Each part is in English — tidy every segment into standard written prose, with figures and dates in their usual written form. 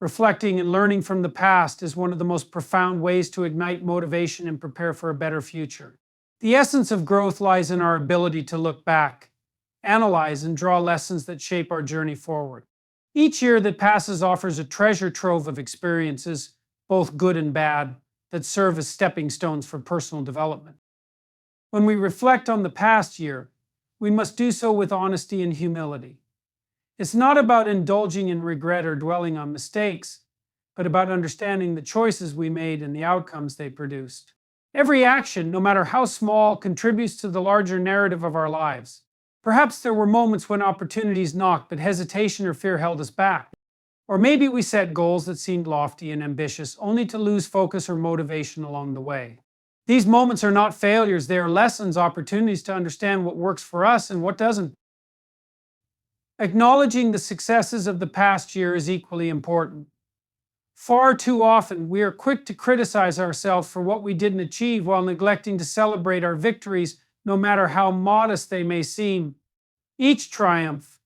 Reflecting and learning from the past is one of the most profound ways to ignite motivation and prepare for a better future. The essence of growth lies in our ability to look back, analyze, and draw lessons that shape our journey forward. Each year that passes offers a treasure trove of experiences, both good and bad, that serve as stepping stones for personal development. When we reflect on the past year, we must do so with honesty and humility. It's not about indulging in regret or dwelling on mistakes, but about understanding the choices we made and the outcomes they produced. Every action, no matter how small, contributes to the larger narrative of our lives. Perhaps there were moments when opportunities knocked, but hesitation or fear held us back. Or maybe we set goals that seemed lofty and ambitious, only to lose focus or motivation along the way. These moments are not failures, they are lessons, opportunities to understand what works for us and what doesn't. Acknowledging the successes of the past year is equally important. Far too often, we are quick to criticize ourselves for what we didn't achieve while neglecting to celebrate our victories, no matter how modest they may seem. Each triumph,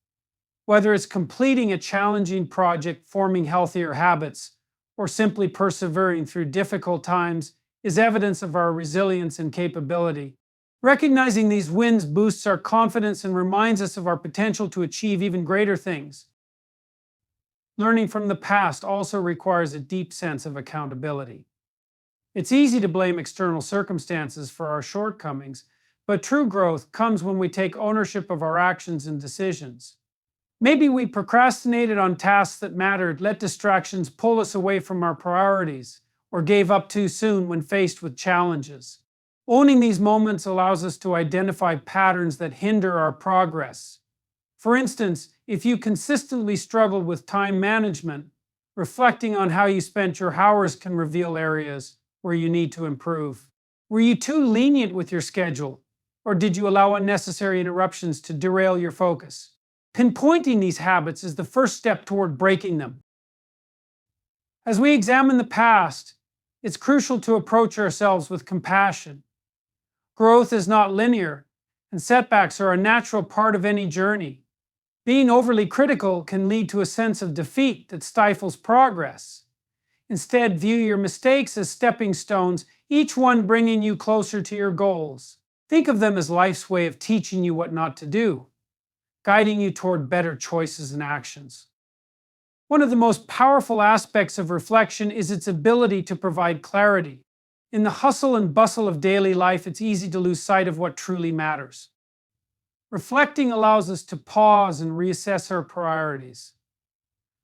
whether it's completing a challenging project, forming healthier habits, or simply persevering through difficult times, is evidence of our resilience and capability. Recognizing these wins boosts our confidence and reminds us of our potential to achieve even greater things. Learning from the past also requires a deep sense of accountability. It's easy to blame external circumstances for our shortcomings, but true growth comes when we take ownership of our actions and decisions. Maybe we procrastinated on tasks that mattered, let distractions pull us away from our priorities, or gave up too soon when faced with challenges. Owning these moments allows us to identify patterns that hinder our progress. For instance, if you consistently struggle with time management, reflecting on how you spent your hours can reveal areas where you need to improve. Were you too lenient with your schedule, or did you allow unnecessary interruptions to derail your focus? Pinpointing these habits is the first step toward breaking them. As we examine the past, it's crucial to approach ourselves with compassion. Growth is not linear, and setbacks are a natural part of any journey. Being overly critical can lead to a sense of defeat that stifles progress. Instead, view your mistakes as stepping stones, each one bringing you closer to your goals. Think of them as life's way of teaching you what not to do, guiding you toward better choices and actions. One of the most powerful aspects of reflection is its ability to provide clarity. In the hustle and bustle of daily life, it's easy to lose sight of what truly matters. Reflecting allows us to pause and reassess our priorities.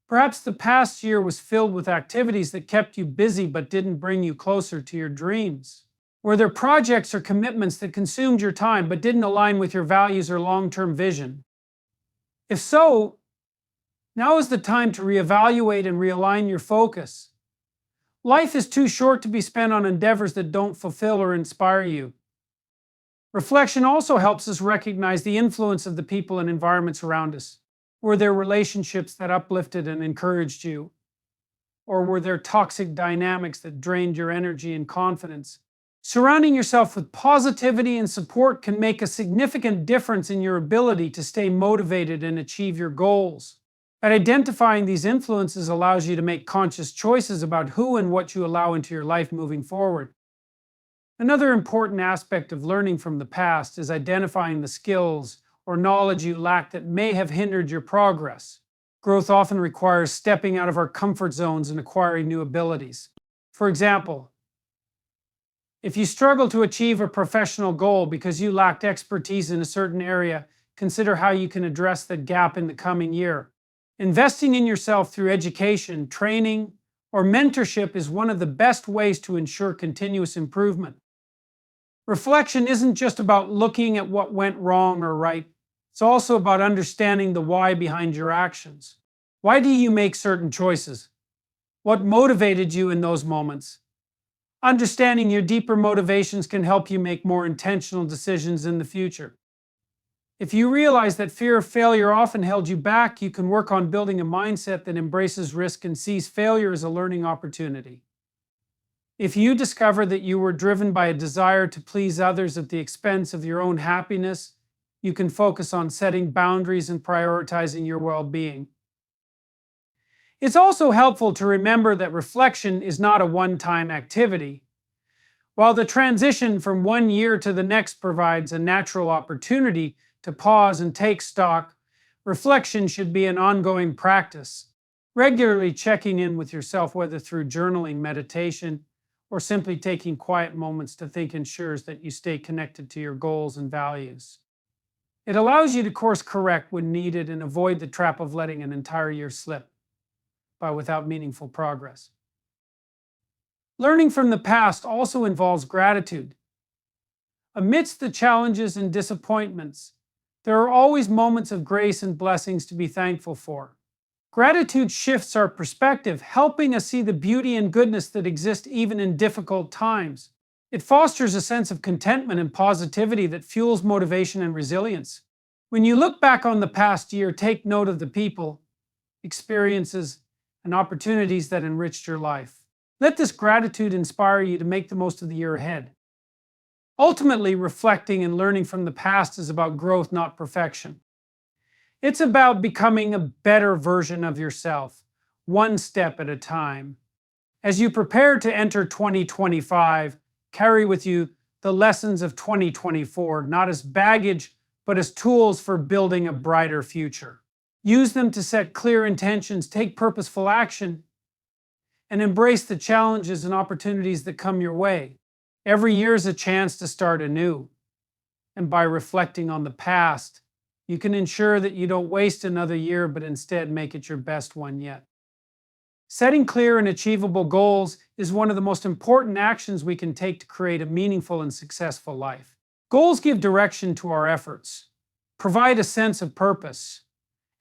Perhaps the past year was filled with activities that kept you busy but didn't bring you closer to your dreams. Were there projects or commitments that consumed your time but didn't align with your values or long-term vision? If so, now is the time to reevaluate and realign your focus. Life is too short to be spent on endeavors that don't fulfill or inspire you. Reflection also helps us recognize the influence of the people and environments around us. Were there relationships that uplifted and encouraged you? Or were there toxic dynamics that drained your energy and confidence? Surrounding yourself with positivity and support can make a significant difference in your ability to stay motivated and achieve your goals. But identifying these influences allows you to make conscious choices about who and what you allow into your life moving forward. Another important aspect of learning from the past is identifying the skills or knowledge you lack that may have hindered your progress. Growth often requires stepping out of our comfort zones and acquiring new abilities. For example, if you struggle to achieve a professional goal because you lacked expertise in a certain area, consider how you can address that gap in the coming year. Investing in yourself through education, training, or mentorship is one of the best ways to ensure continuous improvement. Reflection isn't just about looking at what went wrong or right. It's also about understanding the why behind your actions. Why do you make certain choices? What motivated you in those moments? Understanding your deeper motivations can help you make more intentional decisions in the future. If you realize that fear of failure often held you back, you can work on building a mindset that embraces risk and sees failure as a learning opportunity. If you discover that you were driven by a desire to please others at the expense of your own happiness, you can focus on setting boundaries and prioritizing your well-being. It's also helpful to remember that reflection is not a one-time activity. While the transition from one year to the next provides a natural opportunity to pause and take stock, reflection should be an ongoing practice. Regularly checking in with yourself, whether through journaling, meditation, or simply taking quiet moments to think, ensures that you stay connected to your goals and values. It allows you to course correct when needed and avoid the trap of letting an entire year slip by without meaningful progress. Learning from the past also involves gratitude. Amidst the challenges and disappointments, there are always moments of grace and blessings to be thankful for. Gratitude shifts our perspective, helping us see the beauty and goodness that exist even in difficult times. It fosters a sense of contentment and positivity that fuels motivation and resilience. When you look back on the past year, take note of the people, experiences, and opportunities that enriched your life. Let this gratitude inspire you to make the most of the year ahead. Ultimately, reflecting and learning from the past is about growth, not perfection. It's about becoming a better version of yourself, one step at a time. As you prepare to enter 2025, carry with you the lessons of 2024, not as baggage, but as tools for building a brighter future. Use them to set clear intentions, take purposeful action, and embrace the challenges and opportunities that come your way. Every year is a chance to start anew. And by reflecting on the past, you can ensure that you don't waste another year, but instead make it your best one yet. Setting clear and achievable goals is one of the most important actions we can take to create a meaningful and successful life. Goals give direction to our efforts, provide a sense of purpose,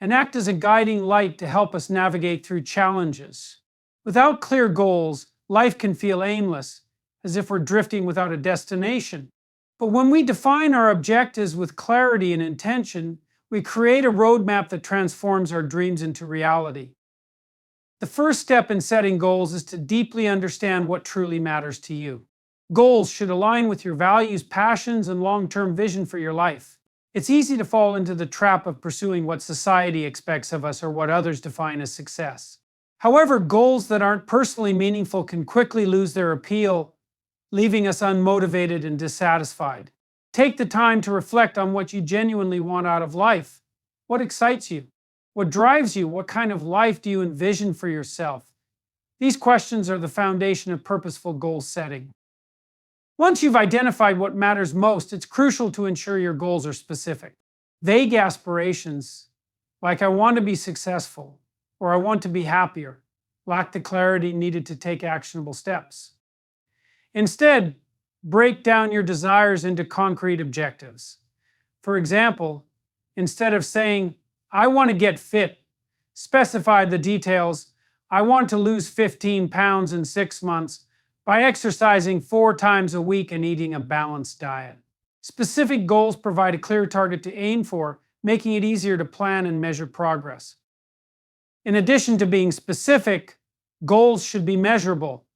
and act as a guiding light to help us navigate through challenges. Without clear goals, life can feel aimless, as if we're drifting without a destination. But when we define our objectives with clarity and intention, we create a roadmap that transforms our dreams into reality. The first step in setting goals is to deeply understand what truly matters to you. Goals should align with your values, passions, and long-term vision for your life. It's easy to fall into the trap of pursuing what society expects of us or what others define as success. However, goals that aren't personally meaningful can quickly lose their appeal, leaving us unmotivated and dissatisfied. Take the time to reflect on what you genuinely want out of life. What excites you? What drives you? What kind of life do you envision for yourself? These questions are the foundation of purposeful goal setting. Once you've identified what matters most, it's crucial to ensure your goals are specific. Vague aspirations, like "I want to be successful" or "I want to be happier," lack the clarity needed to take actionable steps. Instead, break down your desires into concrete objectives. For example, instead of saying, "I want to get fit," specify the details. "I want to lose 15 pounds in 6 months by exercising 4 times a week and eating a balanced diet." Specific goals provide a clear target to aim for, making it easier to plan and measure progress. In addition to being specific, goals should be measurable.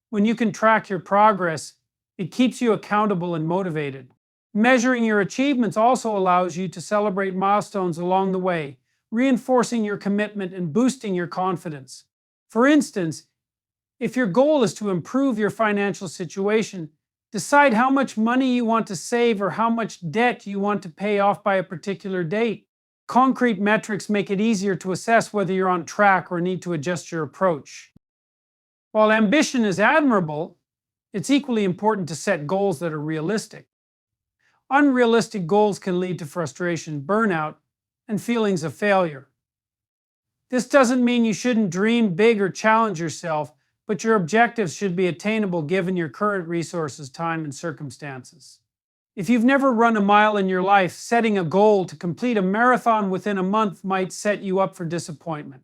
When you can track your progress, it keeps you accountable and motivated. Measuring your achievements also allows you to celebrate milestones along the way, reinforcing your commitment and boosting your confidence. For instance, if your goal is to improve your financial situation, decide how much money you want to save or how much debt you want to pay off by a particular date. Concrete metrics make it easier to assess whether you're on track or need to adjust your approach. While ambition is admirable, it's equally important to set goals that are realistic. Unrealistic goals can lead to frustration, burnout, and feelings of failure. This doesn't mean you shouldn't dream big or challenge yourself, but your objectives should be attainable given your current resources, time, and circumstances. If you've never run a mile in your life, setting a goal to complete a marathon within a month might set you up for disappointment.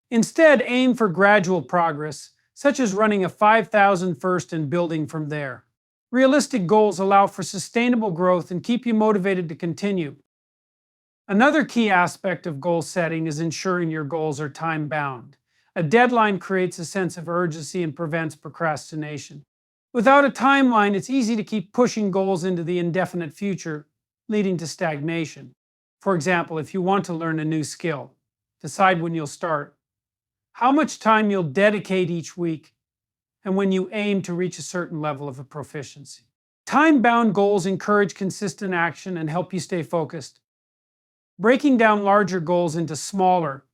Instead, aim for gradual progress, such as running a 5,000 first and building from there. Realistic goals allow for sustainable growth and keep you motivated to continue. Another key aspect of goal setting is ensuring your goals are time-bound. A deadline creates a sense of urgency and prevents procrastination. Without a timeline, it's easy to keep pushing goals into the indefinite future, leading to stagnation. For example, if you want to learn a new skill, decide when you'll start. how much time you'll dedicate each week, and when you aim to reach a certain level of proficiency. Time-bound goals encourage consistent action and help you stay focused. Breaking down larger goals into smaller,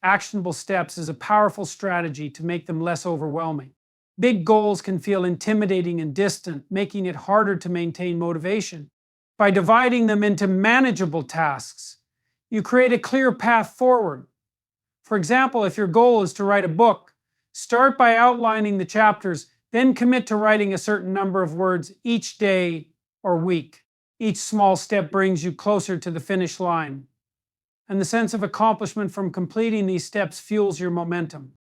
actionable steps is a powerful strategy to make them less overwhelming. Big goals can feel intimidating and distant, making it harder to maintain motivation. By dividing them into manageable tasks, you create a clear path forward. For example, if your goal is to write a book, start by outlining the chapters, then commit to writing a certain number of words each day or week. Each small step brings you closer to the finish line, and the sense of accomplishment from completing these steps fuels your momentum.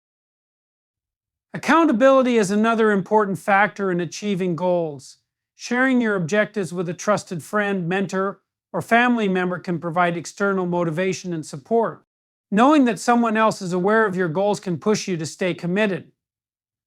Accountability is another important factor in achieving goals. Sharing your objectives with a trusted friend, mentor, or family member can provide external motivation and support. Knowing that someone else is aware of your goals can push you to stay committed,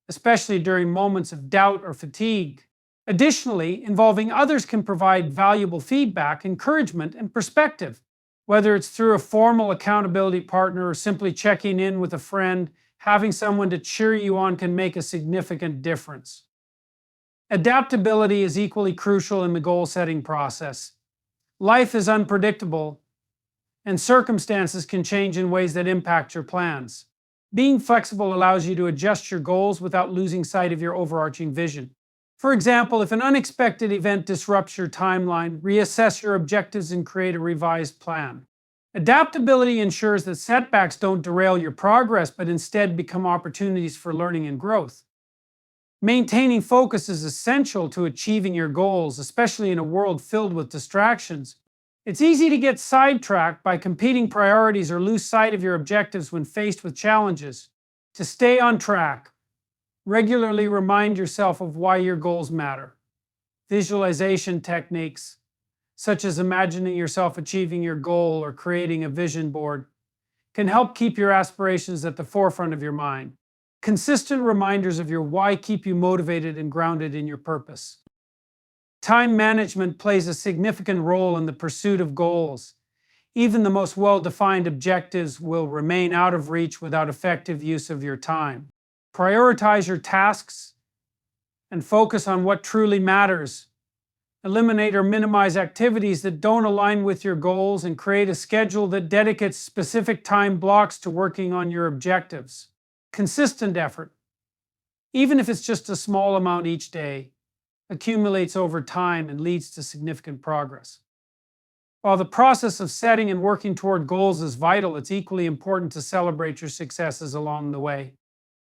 especially during moments of doubt or fatigue. Additionally, involving others can provide valuable feedback, encouragement, and perspective. Whether it's through a formal accountability partner or simply checking in with a friend, having someone to cheer you on can make a significant difference. Adaptability is equally crucial in the goal-setting process. Life is unpredictable, and circumstances can change in ways that impact your plans. Being flexible allows you to adjust your goals without losing sight of your overarching vision. For example, if an unexpected event disrupts your timeline, reassess your objectives and create a revised plan. Adaptability ensures that setbacks don't derail your progress, but instead become opportunities for learning and growth. Maintaining focus is essential to achieving your goals, especially in a world filled with distractions. It's easy to get sidetracked by competing priorities or lose sight of your objectives when faced with challenges. To stay on track, regularly remind yourself of why your goals matter. Visualization techniques, such as imagining yourself achieving your goal or creating a vision board, can help keep your aspirations at the forefront of your mind. Consistent reminders of your why keep you motivated and grounded in your purpose. Time management plays a significant role in the pursuit of goals. Even the most well-defined objectives will remain out of reach without effective use of your time. Prioritize your tasks and focus on what truly matters. Eliminate or minimize activities that don't align with your goals and create a schedule that dedicates specific time blocks to working on your objectives. Consistent effort, even if it's just a small amount each day, accumulates over time and leads to significant progress. While the process of setting and working toward goals is vital, it's equally important to celebrate your successes along the way.